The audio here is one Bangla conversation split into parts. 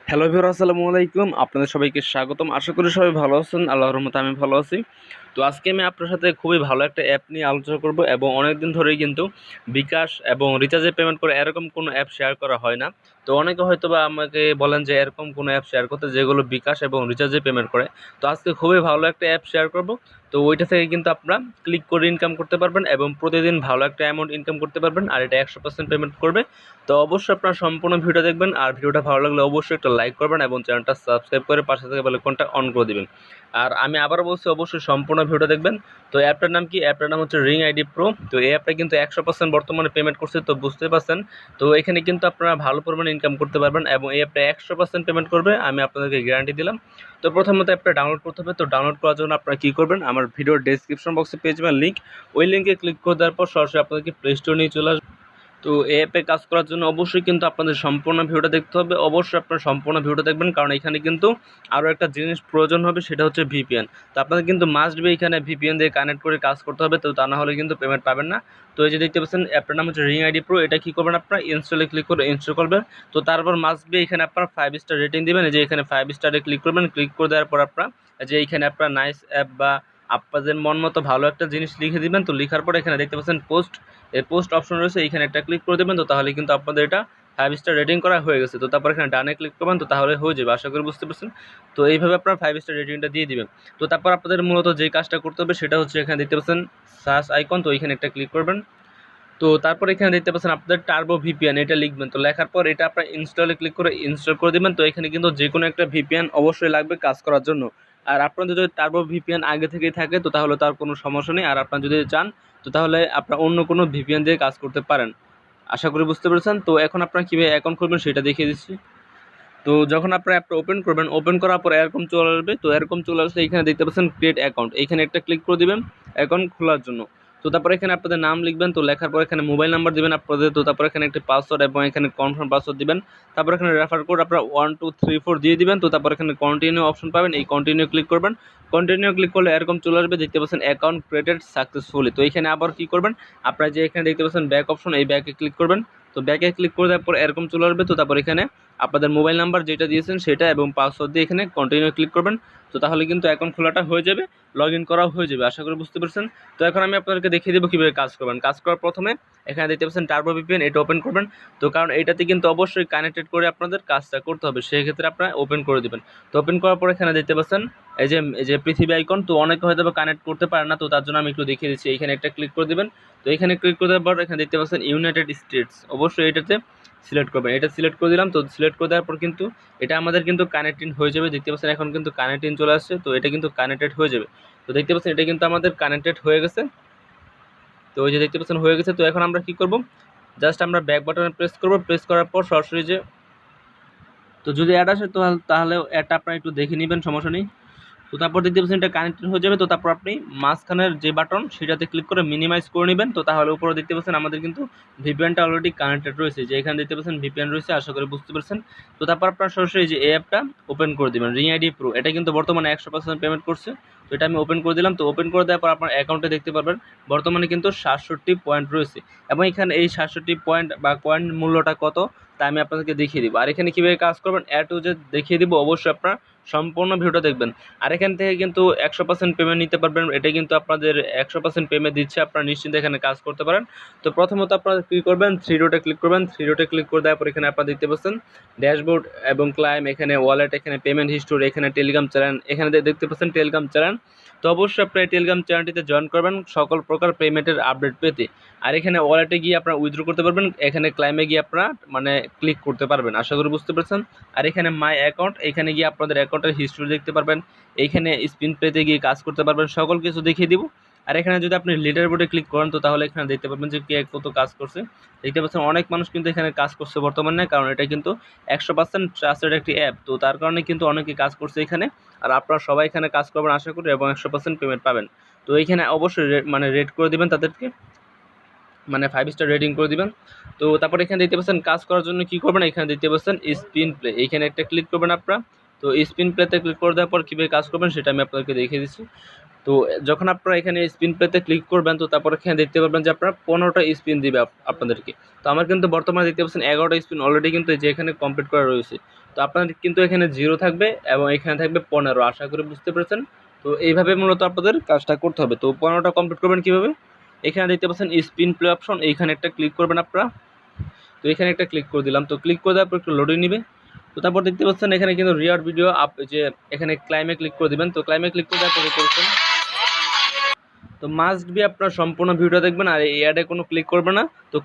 হ্যালো ভিউয়ার, আসসালামু আলাইকুম। আপনাদের সবাইকে স্বাগতম। আশা করি সবাই ভালো আছেন। আল্লাহর রহমতে আমি ভালো আছি। তো আজকে আমি আপনার সাথে খুবই ভালো একটা অ্যাপ নিয়ে আলোচনা করব এবং অনেকদিন ধরেই কিন্তু বিকাশ এবং রিচার্জে পেমেন্ট করে এরকম কোনো অ্যাপ শেয়ার করা হয় না। তো অনেকে হয়তোবা আমাকে বলেন যে এরকম কোনো অ্যাপ শেয়ার করতে যেগুলো বিকাশ এবং রিচার্জে পেমেন্ট করে। তো আজকে খুবই ভালো একটা অ্যাপ শেয়ার করব। তো ওইটা থেকে কিন্তু আপনারা ক্লিক করে ইনকাম করতে পারবেন এবং প্রতিদিন ভালো একটা অ্যামাউন্ট ইনকাম করতে পারবেন, আর এটা 100% পেমেন্ট করবে। তো অবশ্যই আপনারা সম্পূর্ণ ভিডিও দেখবেন, আর ভিডিওটা ভালো লাগলে অবশ্যই একটা লাইক করবেন এবং চ্যানেলটা সাবস্ক্রাইব করে পাশে থেকে বেল আইকনটা অন করে দিবেন। আর আমি আবারও বলছি, অবশ্যই সম্পূর্ণ ভিডিও দেখবেন। তো অ্যাপটার নাম কি? অ্যাপটার নাম হচ্ছে রিং আইডি প্রো। তো এই অ্যাপটা কিন্তু 100% বর্তমানে পেমেন্ট করছে, তো বুঝতে পারছেন। তো এখানে কিন্তু আপনারা ভালো পরিমাণে ইনকাম করতে পারবেন এবং এই অ্যাপটা 100% পেমেন্ট করবে, আমি আপনাদেরকে গ্যারান্টি দিলাম। তো প্রথমত অ্যাপটা ডাউনলোড করতে হবে। তো ডাউনলোড করার জন্য আপনারা কী করবেন, আমার ভিডিওর ডেসক্রিপশন বক্সে পেয়ে যাবেন লিঙ্ক। ওই লিঙ্কে ক্লিক করে দেওয়ার পর সরাসরি আপনাদেরকে প্লে স্টোর নিয়ে চলে আসবে। তো এই অ্যাপে কাজ করার জন্য অবশ্যই কিন্তু আপনাদের সম্পূর্ণ ভিডিওটা দেখতে হবে। অবশ্যই আপনারা সম্পূর্ণ ভিডিওটা দেখবেন, কারণ এখানে কিন্তু আরও একটা জিনিস প্রয়োজন হবে, সেটা হচ্ছে ভিপিএন। তো আপনাদের কিন্তু মাস্ট বি এখানে ভিপিএন দিয়ে কানেক্ট করে কাজ করতে হবে, তো তা না হলে কিন্তু পেমেন্ট পাবেন না। তো এই যে দেখতে পাচ্ছেন অ্যাপটার নাম হচ্ছে রিং আইডি প্রো। এটা কী করবেন, আপনারা ইনস্টলে ক্লিক করে ইনস্টল করবেন। তো তারপর মাস্ট বি এখানে আপনারা 5 স্টার রেটিং দেবেন। এই যে এখানে 5 স্টারে ক্লিক করবেন। ক্লিক করে দেওয়ার পর আপনারা যে এইখানে আপনারা নাইস অ্যাপ বা আপনাদের মন মতো ভালো একটা জিনিস লিখে দিবেন। তো লেখার পরে এখানে দেখতে পাচ্ছেন পোস্ট, এই পোস্ট অপশন রয়েছে, এইখানে একটা ক্লিক করে দেবেন। তো তাহলে কিন্তু আপনাদের এটা 5 স্টার রেটিং করা হয়ে গেছে। তো তারপর এখানে ডানে ক্লিক করবেন, তো তাহলে হয়ে যাবে। আশা করি বুঝতে পারছেন। তো এইভাবে আপনারা 5 স্টার রেটিংটা দিয়ে দিবেন। তো তারপর আপনাদের মূলত যে কাজটা করতে হবে সেটা হচ্ছে এখানে দেখতে পাচ্ছেন সার্চ আইকন, তো এখানে একটা ক্লিক করবেন। তো তারপর এখানে দেখতে পাচ্ছেন আপনাদের টার্বো ভিপিএন, এটা লিখবেন। তো লেখার পর এটা আপনার ইনস্টলে ক্লিক করে ইনস্টল করে দেবেন। তো এখানে কিন্তু যে কোনো একটা ভিপিএন অবশ্যই লাগবে কাজ করার জন্য। আর আপনাদের যদি টার্বো ভিপিএন আগে থেকেই থাকে তো তাহলে তার কোনো সমস্যা নেই। আর আপনারা যদি চান তো তাহলে আপনার অন্য কোনো ভিপিএন দিয়ে কাজ করতে পারেন। আশা করি বুঝতে পেরেছেন। তো এখন আপনারা কীভাবে অ্যাকাউন্ট করবেন সেটা দেখিয়ে দিচ্ছি। তো যখন আপনারা অ্যাপটা ওপেন করবেন, ওপেন করার পর এরকম চলে আসবে। তো এরকম চলে আসলে এখানে দেখতে পাচ্ছেন ক্রিয়েট অ্যাকাউন্ট, এইখানে একটা ক্লিক করে দিবেন অ্যাকাউন্ট খোলার জন্য। তো তারপর এখানে আপনাদের নাম লিখবেন। তো লেখার পর এখানে মোবাইল নাম্বার দিবেন আপনাদের। তো তারপর এখানে একটি পাসওয়ার্ড এবং এখানে কনফার্ম পাসওয়ার্ড দিবেন। তারপর এখানে রেফার কোড আপনারা 1 2 3 4 দিয়ে দিবেন। তো তারপর এখানে কন্টিনিউ অপশন পাবেন, এই কন্টিনিউ ক্লিক করবেন। কন্টিনিউ ক্লিক করলে এরকম চলে আসবে, দেখতে পাচ্ছেন অ্যাকাউন্ট ক্রিয়েটেড সাকসেসফুলি। তো এখানে আবার কী করবেন, আপনারা যে এখানে দেখতে পাচ্ছেন ব্যাক অপশন, এই ব্যাকে ক্লিক করবেন। তো ব্যাকে ক্লিক করে দেওয়ার পর এরকম চলে আসবে। তো তারপর এখানে আপনাদের মোবাইল নাম্বার যেটা দিয়েছেন সেটা এবং পাসওয়ার্ড দিয়ে এখানে কন্টিনিউ ক্লিক করবেন। তো তাহলে কিন্তু অ্যাকাউন্ট খোলাটা হয়ে যাবে, লগ ইন করাও হয়ে যাবে। আশা করি বুঝতে পারছেন। তো এখন আমি আপনাদেরকে দেখিয়ে দেবো কীভাবে কাজ করবেন। কাজ করার প্রথমে এখানে দেখতে পাচ্ছেন টার্বো ভিপিএন, এটা ওপেন করবেন। তো কারণ এটাতে কিন্তু অবশ্যই কানেক্টেড করে আপনাদের কাজটা করতে হবে, সেই ক্ষেত্রে আপনারা ওপেন করে দেবেন। তো ওপেন করার পর এখানে দেখতে পাচ্ছেন এই যে পৃথিবী আইকন। তো অনেকে হয়তো কানেক্ট করতে পারে না, তো তার জন্য আমি একটু দেখিয়ে দিচ্ছি। এখানে একটা ক্লিক করে দেবেন। তো এখানে ক্লিক করে দেওয়ার পর এখানে দেখতে পাচ্ছেন ইউনাইটেড স্টেটস, অবশ্যই এটাতে সিলেক্ট করবেন। এটা সিলেক্ট করে দিলাম। তো সিলেক্ট করে দেওয়ার পর কিন্তু এটা আমাদের কিন্তু কানেক্টিং হয়ে যাবে। দেখতে পাচ্ছেন এখন কিন্তু কানেক্টিং চলে আসছে, তো এটা কিন্তু কানেক্টেড হয়ে যাবে। তো দেখতে পাচ্ছেন এটা কিন্তু আমাদের কানেক্টেড হয়ে গেছে। তো ওই যে দেখতে পাচ্ছেন হয়ে গেছে। তো এখন আমরা কি করব, জাস্ট আমরা ব্যাক বাটনে প্রেস করব। প্রেস করার পর সরাসরি যে তো যদি অ্যাড আসে তো তাহলে অ্যাডটা আপনারা একটু দেখে নেবেন, সমস্যা নেই। তো তারপর দেখতে পাচ্ছেন এটা কানেক্টেড হয়ে যাবে। তো তারপর আপনি মাঝখানের যে বাটন সেটাতে ক্লিক করে মিনিমাইজ করে নেবেন। তো তাহলে উপরে দেখতে পাচ্ছেন আমাদের কিন্তু ভিপিএনটা অলরেডি কানেক্টেড রয়েছে, যে এখানে দেখতে পাচ্ছেন ভিপিএন রয়েছে। আশা করি বুঝতে পারছেন। তো তারপর আপনার সরাসরি যে এই অ্যাপটা ওপেন করে দেবেন, রিং আইডি প্রো। এটা কিন্তু বর্তমানে 100% পেমেন্ট করছে। তো এটা আমি ওপেন করে দিলাম। তো ওপেন করে দেওয়ার পর আপনার অ্যাকাউন্টে দেখতে পারবেন বর্তমানে কিন্তু 67 পয়েন্ট রয়েছে, এবং এখানে এই 67 পয়েন্ট বা কয়েন মূল্যটা কত তা আমি আপনাদেরকে দেখিয়ে দিব। আর এখানে কীভাবে কাজ করবেন টু যে দেখিয়ে দিব, অবশ্যই আপনারা সম্পূর্ণ ভিডিওটা দেখবেন। আর এখান থেকে কিন্তু 100% পেমেন্ট নিতে পারবেন। এটা কিন্তু আপনাদের 100% পেমেন্ট দিচ্ছে, আপনারা নিশ্চিন্তে এখানে কাজ করতে পারেন। তো প্রথমত আপনারা কী করবেন, থ্রি ডটে ক্লিক করবেন। থ্রি ডটে ক্লিক করে দেওয়ার পর এখানে আপনারা দেখতে পাচ্ছেন ড্যাশবোর্ড এবং ক্লাইম, এখানে ওয়ালেট, এখানে পেমেন্ট হিস্টোরি, এখানে টেলিগ্রাম চ্যানেল, এখানে দেখতে পাচ্ছেন টেলিগ্রাম চ্যানেল। তো অবশ্যই আপনারা টেলিগ্রাম চ্যানেলটিতে জয়েন করবেন সকল প্রকার পেমেন্টের আপডেট পেতে। আর এখানে ওয়ালেটে গিয়ে আপনারা উইথড্র করতে পারবেন, এখানে ক্লাইমে গিয়ে আপনারা ক্লিক করতে পারবেন। আশা করি বুঝতে পারছেন। আর এখানে মাই অ্যাকাউন্ট, এখানে গিয়ে আপনাদের অ্যাকাউন্টের হিস্ট্রি দেখতে পারবেন। এইখানে স্পিন প্লেতে গিয়ে কাজ করতে পারবেন, সকল কিছু দেখিয়ে দিব। আর এখানে যদি আপনি লিডার বোর্ডে ক্লিক করেন তো তাহলে এখানে দেখতে পাবেন যে কে কত কাজ করছে। দেখতে পাচ্ছেন অনেক মানুষ কিন্তু এখানে কাজ করছে বর্তমানে, কারণ এটা কিন্তু 100% ট্রাস্টেড একটি অ্যাপ। তো তার কারণে কিন্তু অনেকে কাজ করছে এখানে। আর আপনারা সবাই এখানে কাজ করবেন আশা করি, এবং 100% পেমেন্ট পাবেন। তো এইখানে অবশ্যই রেট করে দেবেন তাদেরকে, 5 স্টার রেটিং করে দিবেন। তো তারপর এখানে দেখতে পাচ্ছেন কাজ করার জন্য কি করবেন, এখানে দেখতে পাচ্ছেন স্পিন প্লে, এইখানে একটা ক্লিক করবেন আপনারা। তো স্পিন প্লেতে ক্লিক করে দেওয়ার পর কীভাবে কাজ করবেন সেটা আমি আপনাদেরকে দেখিয়ে দিচ্ছি। তো যখন আপনারা এখানে স্পিন প্লেতে ক্লিক করবেন, তো তারপর এখানে দেখতে পারবেন যে আপনারা 15টা স্পিন দিবে আপনাদেরকে। তো আমার কিন্তু বর্তমানে দেখতে পাচ্ছেন 11টা স্পিন অলরেডি কিন্তু যে এখানে কমপ্লিট করা রয়েছে। তো আপনাদের কিন্তু এখানে 0 থাকবে এবং এখানে থাকবে 15, আশা করি বুঝতে পেরেছেন। তো এইভাবে মূলত আপনাদের কাজটা করতে হবে। তো 15টা কমপ্লিট করবেন কীভাবে, এখানে দেখতে পাচ্ছেন স্পিন প্লে অপশন, এইখানে একটা ক্লিক করবেন আপনারা। তো এখানে একটা ক্লিক করে দিলাম। তো ক্লিক করে দেওয়ার পর একটু লোডিং নিবে। তো তারপর দেখতে পাচ্ছেন এখানে কিন্তু রিয়ার ভিডিও যে এখানে ক্লাইমে ক্লিক করে দিবেন। তো ক্লাইমে ক্লিক করে দেওয়ার পরে করছেন, তো মাস্ট বি আপনার সম্পূর্ণ ভিডিওটা দেখবেন আর এই অ্যাডে কোনো ক্লিক করবে না। তো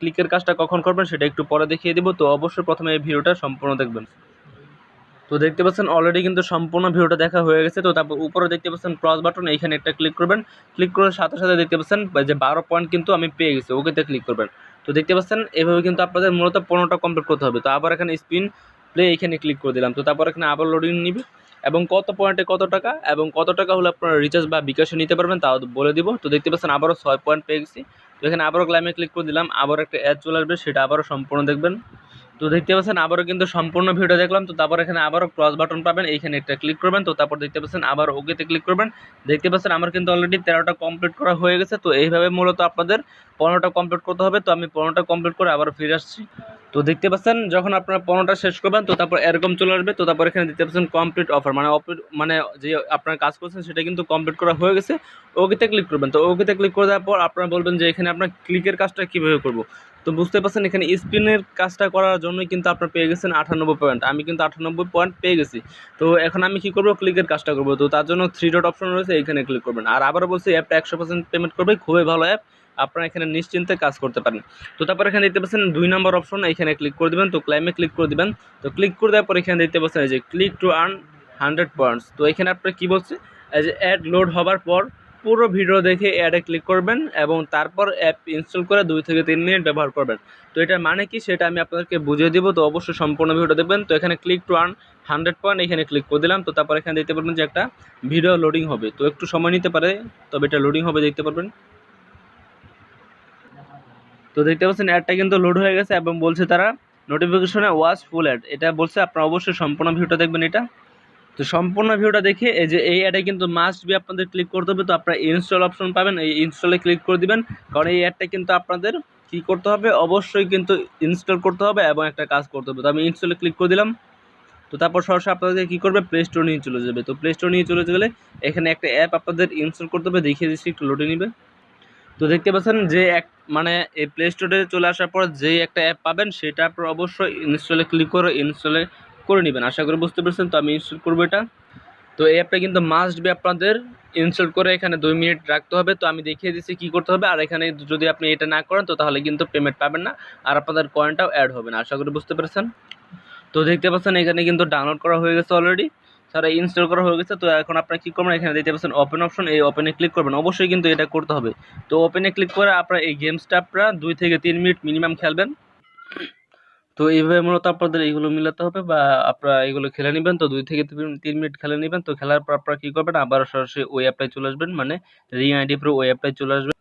ক্লিকের কাজটা কখন করবেন সেটা একটু পরে দেখিয়ে দেবো। তো অবশ্যই প্রথমে এই ভিডিওটা সম্পূর্ণ দেখবেন। তো দেখতে পাচ্ছেন অলরেডি কিন্তু সম্পূর্ণ ভিডিওটা দেখা হয়ে গেছে। তো তারপর উপরে দেখতে পাচ্ছেন ক্রস বাটন, এইখানে একটা ক্লিক করবেন। ক্লিক করার সাথে সাথে দেখতে পাচ্ছেন যে 12 পয়েন্ট কিন্তু আমি পেয়ে গেছি, ওকেতে ক্লিক করবেন। তো দেখতে পাচ্ছেন এভাবে কিন্তু আপনাদের মূলত 15টা কমপ্লিট করতে হবে। তো আবার এখানে স্পিন প্লে এইখানে ক্লিক করে দিলাম। তো তারপর এখানে আবার লোডিং নিবে এবং কত পয়েন্টে কত টাকা এবং কত টাকা হলে আপনারা রিচার্জ বা বিকাশে নিতে পারবেন তাও বলে দিব। তো দেখতে পাচ্ছেন আবারও 6 পয়েন্ট পেয়ে গেছি। তো এখানে আবারও ক্লাইমে ক্লিক করে দিলাম, আবার একটা অ্যাড চলে আসবে, সেটা আবারও সম্পূর্ণ দেখবেন। তো দেখতে পাচ্ছেন আবারও কিন্তু সম্পূর্ণ ভিডিও দেখলাম। তো তারপর এখানে আবারও ক্রস বাটন পাবেন, এইখানে একটা ক্লিক করবেন। তো তারপর দেখতে পাচ্ছেন আবার ওকেতে ক্লিক করবেন। দেখতে পাচ্ছেন আমার কিন্তু অলরেডি 13টা কমপ্লিট করা হয়ে গেছে। তো এইভাবে মূলত আপনাদের 15টা কমপ্লিট করতে হবে। তো আমি 15টা কমপ্লিট করে আবার ফিরে আসছি। তো দেখতে পাচ্ছেন যখন আপনারা 15টা শেষ করবেন, তো তারপর এরকম চলে আসবে। তো তারপর এখানে দেখতে পাচ্ছেন কমপ্লিট অফার, মানে যে আপনার কাজ করছেন সেটা কিন্তু কমপ্লিট করা হয়ে গেছে। ওকেতে ক্লিক করবেন। তো ওকেতে ক্লিক করে দেওয়ার পর আপনারা বলবেন যে এখানে আপনার ক্লিকের কাজটা কীভাবে করব। তো বুঝতে পারছেন এখানে স্পিনের কাজটা করার জন্যই কিন্তু আপনার পেয়ে গেছেন 98 পয়েন্ট, আমি কিন্তু 98 পয়েন্ট পেয়ে গেছি। তো এখন আমি কি করব, ক্লিকের কাজটা করব। তো তার জন্য 3 ডট অপশন রয়েছে, এইখানে ক্লিক করবেন। আর আবারও বলছি অ্যাপটা 100% পেমেন্ট করবে, খুবই ভালো অ্যাপ, আপনারা এখানে নিশ্চিন্তে কাজ করতে পারেন। তো তারপর এখানে দেখতে পাচ্ছেন 2 নম্বর অপশন, এখানে ক্লিক করে দেবেন। তো ক্লাইমে ক্লিক করে দেবেন। তো ক্লিক করে দেওয়ার পর এখানে দেখতে পাচ্ছেন এই যে ক্লিক টু আর্ন 100 পয়েন্টস। তো এখানে আপনার কী বলছে, এই যে অ্যাড লোড হবার পর পুরো ভিডিও দেখে অ্যাডে ক্লিক করবেন এবং তারপর অ্যাপ ইনস্টল করে 2 থেকে 3 মিনিট ব্যবহার করবেন। তো এটার মানে কি সেটা আমি আপনাদেরকে বুঝিয়ে দিব। তো অবশ্যই সম্পূর্ণ ভিডিওটা দেখবেন। তো এখানে ক্লিক টু আর্ন 100 পয়েন্ট, এখানে ক্লিক করে দিলাম। তো তারপর এখানে দেখতে পারবেন যে একটা ভিডিও লোডিং হবে। তো একটু সময় নিতে পারে, তবে এটা লোডিং হবে, দেখতে পারবেন। তো দেখতে পাচ্ছেন অ্যাডটা কিন্তু লোড হয়ে গেছে এবং বলছে তারা নোটিফিকেশনে ওয়াচ ফুল অ্যাড, এটা বলছে। আপনারা অবশ্যই সম্পূর্ণ ভিডিওটা দেখবেন এটা। তো সম্পূর্ণ ভিডিওটা দেখে এই যে এই অ্যাডে কিন্তু মাস্ট বি আপনাদের ক্লিক করতে হবে। তো আপনারা ইনস্টল অপশন পাবেন, এই ইনস্টলে ক্লিক করে দিবেন, কারণ এই অ্যাডটা কিন্তু আপনাদের কী করতে হবে, অবশ্যই কিন্তু ইনস্টল করতে হবে এবং একটা কাজ করতে হবে। তো আমি ইনস্টলে ক্লিক করে দিলাম। তো তারপর সরাসরি আপনাদের কী করবে, প্লে স্টোর নিয়ে চলে যাবে। তো প্লে স্টোর নিয়ে চলে গেলে এখানে একটা অ্যাপ আপনাদের ইনস্টল করতে হবে, দেখিয়ে দিচ্ছি, একটু লোডে নেবে। তো দেখতে পাচ্ছেন যে মানে এই প্লে স্টোরে চলে আসার পর যেই একটা অ্যাপ পাবেন সেটা আপনার অবশ্যই ইনস্টলে ক্লিক করে ইনস্টলে করে নেবেন, আশা করি বুঝতে পেরেছেন। তো আমি ইনস্টল করবো এটা। তো এই অ্যাপটা কিন্তু মাস্ট বি আপনাদের ইনস্টল করে এখানে 2 মিনিট রাখতে হবে। তো আমি দেখিয়ে দিচ্ছি কী করতে হবে। আর এখানে যদি আপনি এটা না করেন তো তাহলে কিন্তু পেমেন্ট পাবেন না আর আপনাদের কয়েনটাও অ্যাড হবে না, আশা করি বুঝতে পেরেছেন। তো দেখতে পাচ্ছেন এখানে কিন্তু ডাউনলোড করা হয়ে গেছে অলরেডি, স্যার ইনস্টল করা হয়ে গেছে। তো এখন আপনারা কী করবেন, এখানে দেখতে পাচ্ছেন ওপেন অপশন, এই ওপেনে ক্লিক করবেন, অবশ্যই কিন্তু এটা করতে হবে। তো ওপেনে ক্লিক করে আপনারা এই গেমসটা আপনারা 2 থেকে 3 মিনিট মিনিমাম খেলবেন। তো এইভাবে মূলত আপনাদের এইগুলো মিলাতে হবে বা আপনারা এগুলো খেলে নেবেন। তো 2 থেকে 3 মিনিট খেলে নেবেন। তো খেলার পর আপনারা কী করবেন, আবার সরাসরি ওই অ্যাপটায় চলে আসবেন, মানে রিং আইডি প্রো ওই অ্যাপটায় চলে আসবেন।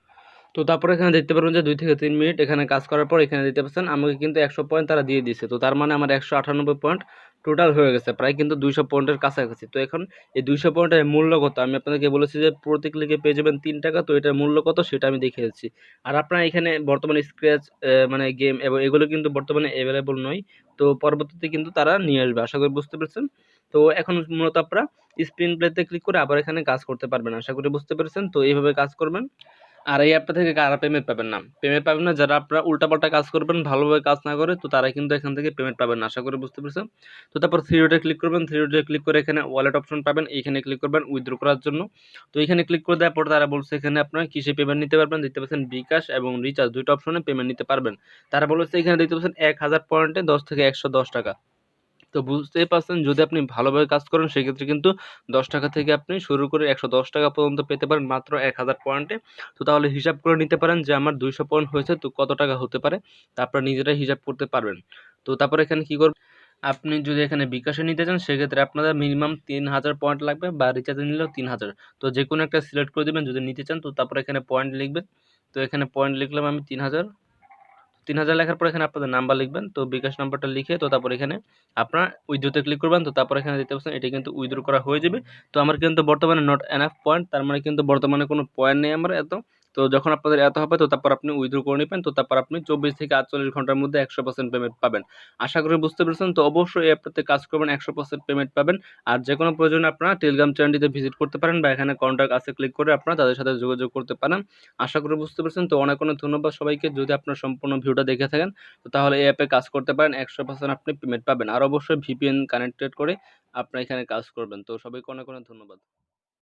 তো তারপরে এখানে দেখতে পারবেন যে 2 থেকে 3 মিনিট এখানে কাজ করার পর এখানে দেখতে পাচ্ছেন আমাকে কিন্তু 100 পয়েন্ট তারা দিয়ে দিয়েছে। তো তার মানে আমার 198 পয়েন্ট টোটাল হয়ে গেছে, প্রায় কিন্তু 200 পয়েন্টের কাছাকাছি। তো এখন এই 200 পয়েন্টের মূল্য কত, আমি আপনাদেরকে বলেছি যে প্রতি ক্লিকে পেয়ে যাবেন 3 টাকা। তো এটার মূল্য কত সেটা আমি দেখিয়ে দিচ্ছি। আর আপনারা এখানে বর্তমানে স্ক্র্যাচ মানে গেম এবং এগুলো কিন্তু বর্তমানে অ্যাভেলেবল নয়। তো পরবর্তীতে কিন্তু তারা নিয়ে আসবে, আশা করি বুঝতে পেরেছেন। তো এখন মূলত আপনারা স্পিন প্লেতে ক্লিক করে আবার এখানে কাজ করতে পারবেন, আশা করি বুঝতে পেরেছেন। তো এইভাবে কাজ করবেন। আর এই অ্যাপটা থেকে কারা পেমেন্ট পাবেন না, যারা আপনারা উল্টাপাল্টা কাজ করবেন, ভালোভাবে কাজ না করে, তো তারা কিন্তু এখান থেকে পেমেন্ট পাবেন না, আশা করি বুঝতে পেরেছেন। তো তারপর থ্রি ডটে ক্লিক করবেন, থ্রি ডটে ক্লিক করে এখানে ওয়ালেট অপশন পাবেন, এইখানে ক্লিক করবেন উইথড্র করার জন্য। তো এখানে ক্লিক করে দেওয়ার পর তারা বলছে এখানে আপনারা কিসে পেমেন্ট নিতে পারবেন, দেখতে পাচ্ছেন বিকাশ এবং রিচার্জ দুইটা অপশনে পেমেন্ট নিতে পারবেন। তারা বলেছে এখানে দেখতে পাচ্ছেন 1000 পয়েন্টে 10 থেকে 110 টাকা। তো বুঝতেই পারছেন যদি আপনি ভালোভাবে কাজ করেন সেক্ষেত্রে কিন্তু 10 টাকা থেকে আপনি শুরু করে 110 টাকা পর্যন্ত পেতে পারেন মাত্র 1000 পয়েন্টে। তো তাহলে হিসাব করে নিতে পারেন যে আমার 200 পয়েন্ট হয়েছে তো কত টাকা হতে পারে, তা আপনারা নিজেরাই হিসাব করতে পারবেন। তো তারপর এখানে কী করবেন, আপনি যদি এখানে বিকাশে নিতে চান সেক্ষেত্রে আপনাদের মিনিমাম 3000 পয়েন্ট লাগবে বা রিচার্জে নিলেও 3000। তো যে কোনো একটা সিলেক্ট করে দেবেন যদি নিতে চান। তো তারপর এখানে পয়েন্ট লিখবেন। তো এখানে পয়েন্ট লিখলাম আমি 3000। 3000 লেখার পর এখানে আপনাদের নাম্বার লিখবেন। তো বিকাশ নাম্বারটা লিখে তো তারপর এখানে আপনার উইথড্রোতে ক্লিক করবেন। তো তারপর এখানে দেখতে পাচ্ছেন এটি কিন্তু উইথড্র করা হয়ে যাবে। তো আমার কিন্তু বর্তমানে নট এনাফ পয়েন্ট, তার মানে কিন্তু বর্তমানে কোনো পয়েন্ট নেই আমার এত। তো যখন আপনাদের এত হবে তো তারপর আপনি উইথড্র করে নেবেন। তো তারপর আপনি 24 থেকে 48 ঘন্টার মধ্যে 100% পেমেন্ট পাবেন। আশা করি বুঝতে পেরেছেন। তো অবশ্যই এই অ্যাপটাতে কাজ করবেন, 100% পেমেন্ট পাবেন। আর যে কোনো প্রয়োজনে আপনারা টেলিগ্রাম চ্যানেলটিতে ভিজিট করতে পারেন বা এখানে কন্ট্যাক্ট আছে ক্লিক করে আপনারা তাদের সাথে যোগাযোগ করতে পারেন। আশা করি বুঝতে পেরেছেন। তো অনেক অনেক ধন্যবাদ সবাইকে। যদি আপনার সম্পূর্ণ ভিডিওটা দেখে থাকেন তো তাহলে এই অ্যাপে কাজ করতে পারেন, 100% আপনি পেমেন্ট পাবেন। আর অবশ্যই ভিপিএন কানেক্টেড করে আপনারা এখানে কাজ করবেন। তো সবাইকে অনেক অনেক ধন্যবাদ।